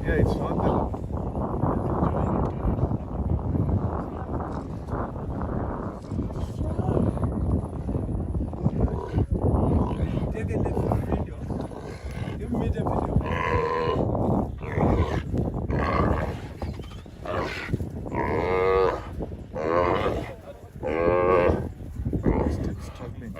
Yeah, it's not that. Take a video. Give me the video. Still struggling.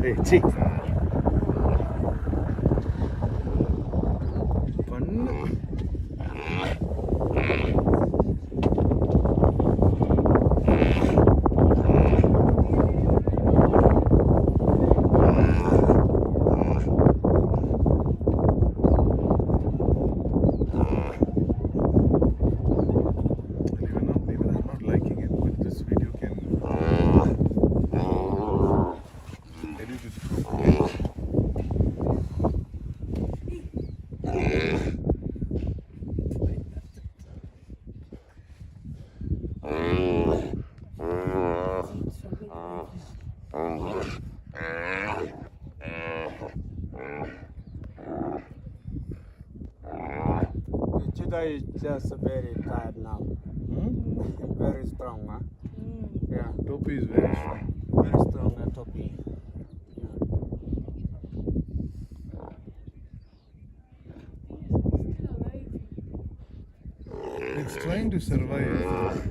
Hey, see. Even I'm not liking it, but this video can edit it properly. The cheetah is just very tired now. Very strong, huh? Yeah, Topi is very strong. very strong topi. It's trying to survive.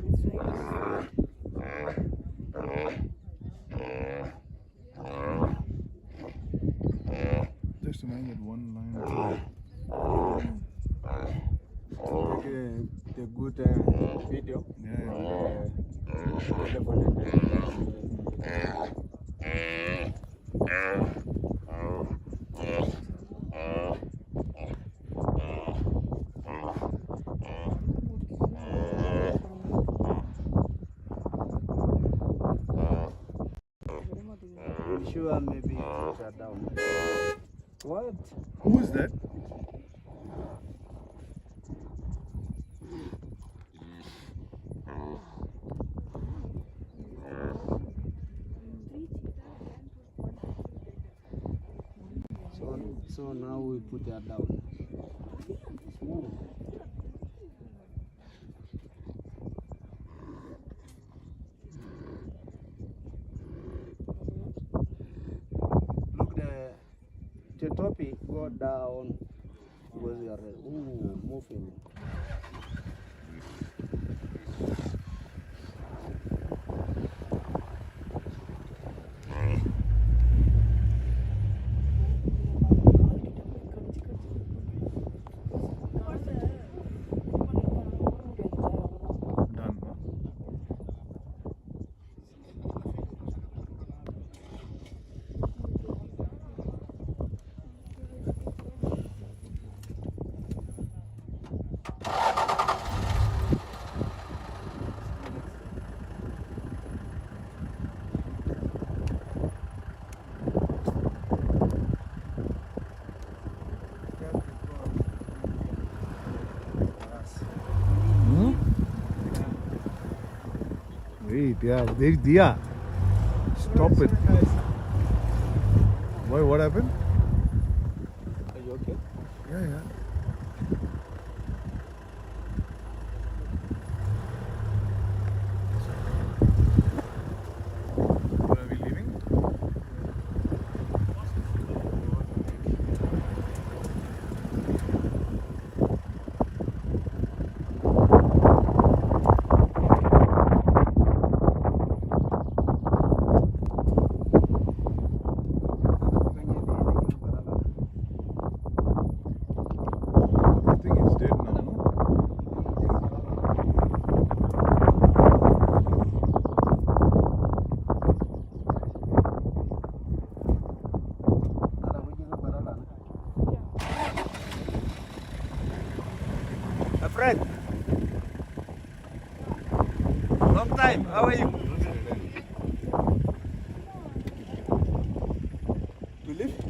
Just imagine that one line. Take the good video. Yeah. Sure, maybe put her down. What? Who is that? So now we put her down. Look, the topic go down because you are moving. Done. Huh? right. Yeah. There, Dia. Stop it. Why? What happened? Are you okay? Yeah, yeah. Are we leaving? I think it's dead now. No? A friend. Long time. How are you? To live?